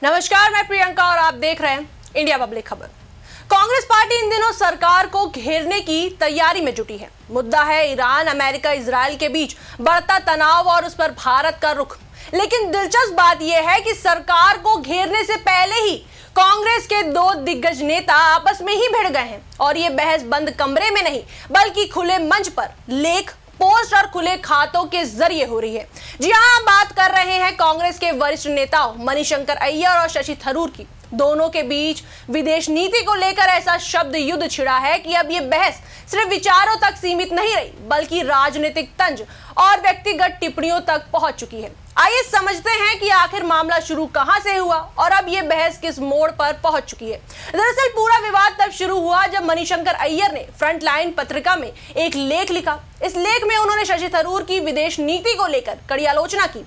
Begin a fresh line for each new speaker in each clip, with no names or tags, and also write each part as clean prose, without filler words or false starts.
नमस्कार, मैं प्रियंका और आप देख रहे हैं इंडिया पब्लिक खबर। कांग्रेस पार्टी इन दिनों सरकार को घेरने की तैयारी में जुटी है। मुद्दा है ईरान, अमेरिका, इजरायल के बीच बढ़ता तनाव और उस पर भारत का रुख। लेकिन दिलचस्प बात यह है कि सरकार को घेरने से पहले ही कांग्रेस के दो दिग्गज नेता आपस में ही भिड़ गए हैं और ये बहस बंद कमरे में नहीं बल्कि खुले मंच पर लेख, पोस्ट और खुले खातों के जरिए हो रही है। जी हां, हम बात कर रहे हैं कांग्रेस के वरिष्ठ नेताओं मणिशंकर अय्यर और शशि थरूर की। दोनों के बीच विदेश नीति को लेकर ऐसा शब्द युद्ध छिड़ा है कि अब ये बहस सिर्फ विचारों तक सीमित नहीं रही बल्कि राजनीतिक तंज और व्यक्तिगत टिप्पणियों तक पहुंच चुकी है। आइए समझते हैं कि आखिर मामला शुरू कहां से हुआ और अब ये बहस किस मोड़ पर पहुंच चुकी है। दरअसल पूरा विवाद तब शुरू हुआ जब मणिशंकर अय्यर ने फ्रंटलाइन पत्रिका में एक लेख लिखा। इस लेख में उन्होंने शशि थरूर की विदेश नीति को लेकर कड़ी आलोचना की।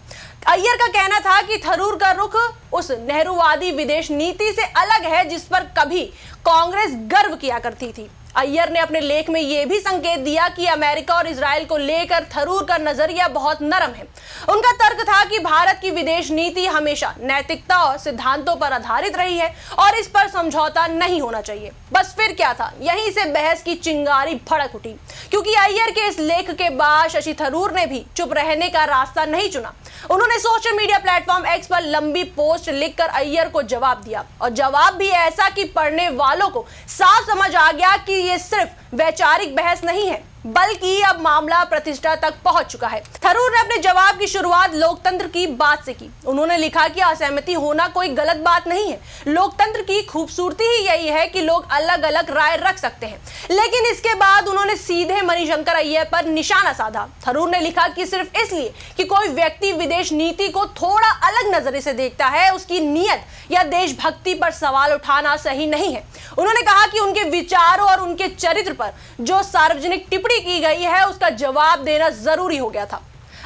अय्यर का कहना था कि थरूर का रुख उस नेहरूवादी विदेश नीति से अलग है जिस पर कभी कांग्रेस गर्व किया करती थी। अय्यर ने अपने लेख में यह भी संकेत दिया कि अमेरिका और इजरायल को लेकर थरूर का नजरिया बहुत नरम है। उनका तर्क था कि भारत की विदेश नीति हमेशा नैतिकता और सिद्धांतों पर आधारित रही है और इस पर समझौता नहीं होना चाहिए। बस फिर क्या था, यहीं से बहस की चिंगारी भड़क उठी, क्योंकि अय्यर के इस लेख के बाद शशि थरूर ने भी चुप रहने का रास्ता नहीं चुना। उन्होंने सोशल मीडिया प्लेटफॉर्म एक्स पर लंबी पोस्ट लिखकर अय्यर को जवाब दिया और जवाब भी ऐसा कि पढ़ने वालों को साफ समझ आ गया कि ये सिर्फ वैचारिक बहस नहीं है बल्कि अब मामला प्रतिष्ठा तक पहुंच चुका है। थरूर ने अपने जवाब की शुरुआत लोकतंत्र की बात से की। उन्होंने लिखा कि असहमति होना कोई गलत बात नहीं है। लोकतंत्र की खूबसूरती ही यही है कि लोग अलग अलग राय रख सकते हैं। लेकिन इसके बाद उन्होंने सीधे मणिशंकर अय्यर पर निशाना साधा। थरूर ने लिखा कि सिर्फ इसलिए कि कोई व्यक्ति विदेश नीति को थोड़ा अलग नजरिए से देखता है, उसकी नीयत या देशभक्ति पर सवाल उठाना सही नहीं है। उन्होंने कहा कि उनके विचारों और उनके चरित्र पर जो सार्वजनिक टिप्पणी की गई है उसका जवाब देना जरूरी हो गया था।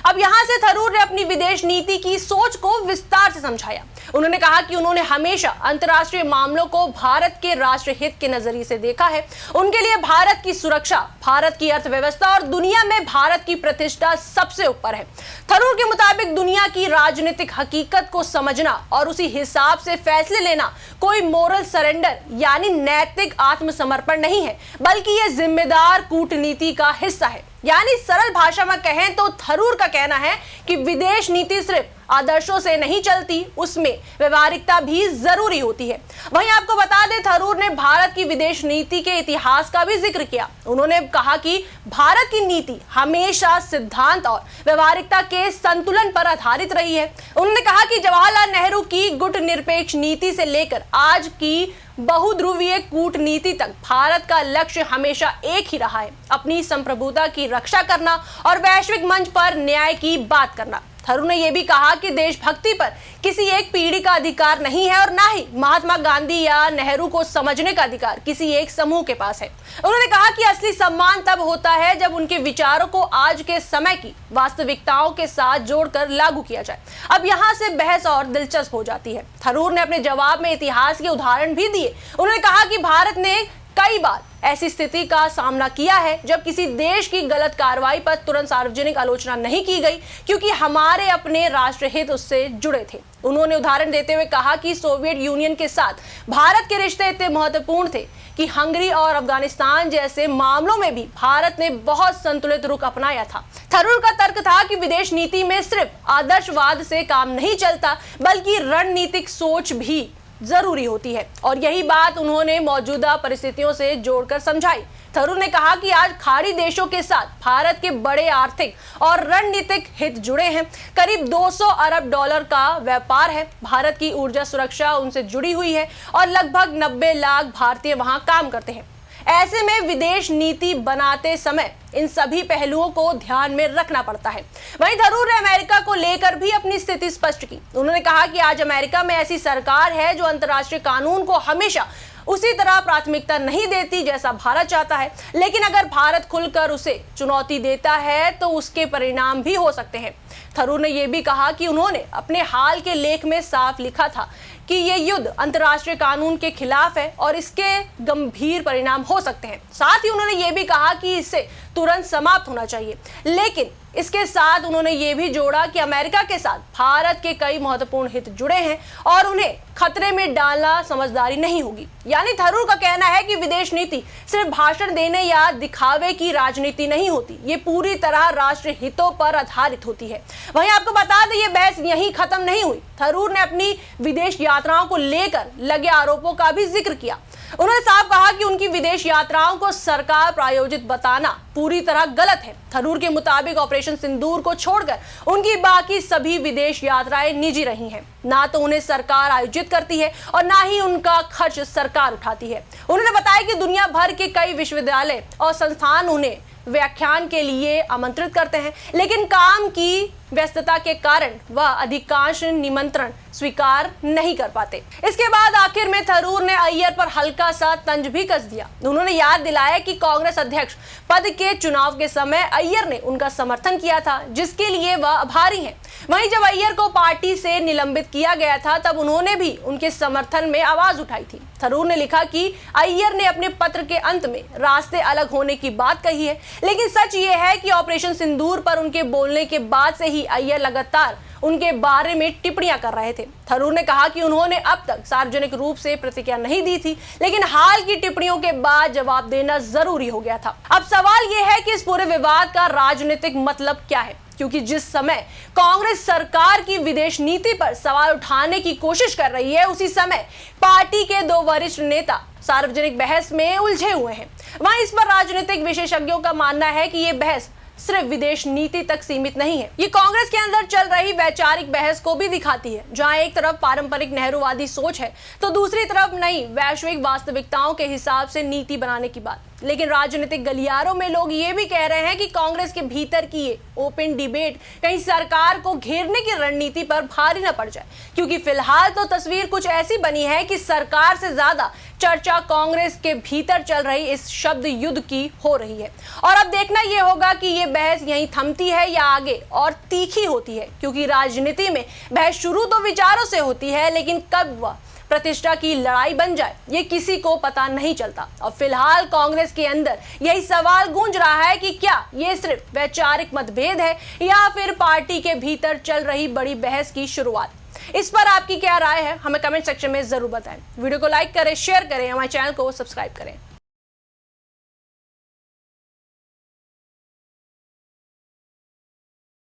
अब यहां से थरूर ने अपनी विदेश नीति की सोच को विस्तार से समझाया। उन्होंने कहा कि उन्होंने हमेशा अंतर्राष्ट्रीय मामलों को भारत के राष्ट्र हित के नजरिए से देखा है। उनके लिए भारत की सुरक्षा, भारत की अर्थव्यवस्था और दुनिया में भारत की प्रतिष्ठा सबसे ऊपर है। थरूर के मुताबिक दुनिया की राजनीतिक हकीकत को समझना और उसी हिसाब से फैसले लेना कोई मोरल सरेंडर यानी नैतिक आत्मसमर्पण नहीं है बल्कि यह जिम्मेदार कूटनीति का हिस्सा है। यानी सरल भाषा में कहें तो थरूर का कहना है कि विदेश नीति सिर्फ आदर्शों से नहीं चलती, उसमें व्यवहारिकता भी जरूरी होती है। वहीं आपको बता दें, थरूर ने भारत की विदेश नीति के इतिहास का भी जिक्र किया। उन्होंने कहा कि भारत की नीति हमेशा सिद्धांत और व्यवहारिकता के संतुलन पर आधारित रही है। उन्होंने कहा कि जवाहरलाल नेहरू की गुटनिरपेक्ष नीति से लेकर आज की बहुध्रुवीय कूटनीति तक भारत का लक्ष्य हमेशा एक ही रहा है, अपनी संप्रभुता की रक्षा करना और वैश्विक मंच पर न्याय की बात करना। थरूर ने यह भी कहा कि देशभक्ति पर किसी एक पीढ़ी का अधिकार नहीं है और ना ही महात्मा गांधी या नेहरू को समझने का अधिकार किसी एक समूह के पास है। उन्होंने कहा कि असली सम्मान तब होता है जब उनके विचारों को आज के समय की वास्तविकताओं के साथ जोड़कर लागू किया जाए। अब यहाँ से बहस और दिलचस्प हो जाती है। थरूर ने अपने जवाब में इतिहास के उदाहरण भी दिए। उन्होंने कहा कि भारत ने कई बार ऐसी स्थिति का सामना किया है जब किसी देश की गलत कार्रवाई पर तुरंत सार्वजनिक आलोचना नहीं की गई क्योंकि हमारे अपने राष्ट्रहित उससे जुड़े थे। उन्होंने उदाहरण देते हुए कहा कि सोवियत यूनियन के साथ भारत के रिश्ते इतने महत्वपूर्ण थे कि हंगरी और अफगानिस्तान जैसे मामलों में भी भारत ने बहुत संतुलित रुख अपनाया था। थरूर का तर्क था कि विदेश नीति में सिर्फ आदर्शवाद से काम नहीं चलता बल्कि रणनीतिक सोच भी जरूरी होती है और यही बात उन्होंने मौजूदा परिस्थितियों से जोड़कर समझाई। थरूर ने कहा कि आज खाड़ी देशों के साथ भारत के बड़े आर्थिक और रणनीतिक हित जुड़े हैं। करीब 200 अरब डॉलर का व्यापार है। भारत की ऊर्जा सुरक्षा उनसे जुड़ी हुई है और लगभग 90 लाख भारतीय वहां काम करते हैं। ऐसे में विदेश नीति बनाते समय इन सभी पहलुओं को ध्यान में रखना पड़ता है। वहीं थरूर ने अमेरिका को लेकर भी अपनी स्थिति स्पष्ट की। उन्होंने कहा कि आज अमेरिका में ऐसी सरकार है जो अंतर्राष्ट्रीय कानून को हमेशा उसी तरह प्राथमिकता नहीं देती जैसा भारत चाहता है, लेकिन अगर भारत खुलकर उसे चुनौती देता है तो उसके परिणाम भी हो सकते हैं। थरूर ने यह भी कहा कि उन्होंने अपने हाल के लेख में साफ लिखा था कि ये युद्ध अंतर्राष्ट्रीय कानून के खिलाफ है और इसके गंभीर परिणाम हो सकते हैं। साथ ही उन्होंने ये भी कहा कि इसे तुरंत समाप्त होना चाहिए, लेकिन इसके साथ उन्होंने ये भी जोड़ा कि अमेरिका के साथ भारत के कई महत्वपूर्ण हित जुड़े हैं और उन्हें खतरे में डालना समझदारी नहीं होगी। यानी थरूर का कहना है कि विदेश नीति सिर्फ भाषण देने या दिखावे की राजनीति नहीं होती, ये पूरी तरह राष्ट्र हितों पर आधारित होती है। वहीं आपको बता दें, ये बहस यहीं खत्म नहीं हुई। थरूर ने अपनी विदेश यात्राओं को लेकर लगे आरोपों का भी जिक्र किया। उन्होंने साफ कहा कि उनकी विदेश यात्राओं को सरकार प्रायोजित बताना पूरी तरह गलत है। थरूर के मुताबिक ऑपरेशन सिंदूर को छोड़कर उनकी बाकी सभी विदेश यात्राएं निजी रही हैं। ना तो उन्हें सरकार आयोजित करती है और ना ही उनका खर्च सरकार उठाती है। उन्होंने बताया कि दुनिया भर के कई विश्वविद्यालय और संस्थान उन्हें व्याख्यान के लिए आमंत्रित करते हैं, लेकिन काम की व्यस्तता के कारण वह अधिकांश निमंत्रण स्वीकार नहीं कर पाते। इसके बाद आखिर में थरूर ने अय्यर पर हल्का सा तंज भी कस दिया। उन्होंने याद दिलाया कि कांग्रेस अध्यक्ष पद के चुनाव के समय अय्यर ने उनका समर्थन किया था, जिसके लिए वह आभारी हैं। वहीं जब अय्यर को पार्टी से निलंबित किया गया था, तब उन्होंने भी उनके समर्थन में आवाज उठाई थी। थरूर ने लिखा कि अय्यर ने अपने पत्र के अंत में रास्ते अलग होने की बात कही है, लेकिन सच ये है कि ऑपरेशन सिंदूर पर उनके बोलने के बाद से ही अय्यर लगातार उनके बारे में टिप्पणियां कर रहे थे। थरूर ने कहा कि उन्होंने अब तक सार्वजनिक रूप से प्रतिक्रिया नहीं दी थी, लेकिन हाल की टिप्पणियों के बाद जवाब देना जरूरी हो गया था। अब सवाल यह है कि इस पूरे विवाद का राजनीतिक मतलब क्या है, क्योंकि जिस समय कांग्रेस सरकार की विदेश नीति पर सवाल उठाने की कोशिश कर रही है, उसी समय पार्टी के दो वरिष्ठ नेता सार्वजनिक बहस में उलझे हुए हैं। वहीं इस पर राजनीतिक विशेषज्ञों का मानना है कि ये बहस सिर्फ विदेश नीति तक सीमित नहीं है, ये कांग्रेस के अंदर चल रही वैचारिक बहस को भी दिखाती है, जहां एक तरफ पारंपरिक नेहरूवादी सोच है तो दूसरी तरफ नई वैश्विक वास्तविकताओं के हिसाब से नीति बनाने की बात। लेकिन राजनीतिक गलियारों में लोग ये भी कह रहे हैं कि कांग्रेस के भीतर की ये ओपन डिबेट कहीं सरकार को घेरने की रणनीति पर भारी न पड़ जाए, क्योंकि फिलहाल तो तस्वीर कुछ ऐसी बनी है कि सरकार से ज्यादा चर्चा कांग्रेस के भीतर चल रही इस शब्द युद्ध की हो रही है। और अब देखना यह होगा कि ये बहस यहीं थमती है या आगे और तीखी होती है, क्योंकि राजनीति में बहस शुरू तो विचारों से होती है, लेकिन कब वह प्रतिष्ठा की लड़ाई बन जाए ये किसी को पता नहीं चलता। और फिलहाल कांग्रेस के अंदर यही सवाल गूंज रहा है कि क्या ये सिर्फ वैचारिक मतभेद है या फिर पार्टी के भीतर चल रही बड़ी बहस की शुरुआत। इस पर आपकी क्या राय है, हमें कमेंट सेक्शन में जरूर बताएं। वीडियो को लाइक करें, शेयर करें, हमारे चैनल को सब्सक्राइब करें।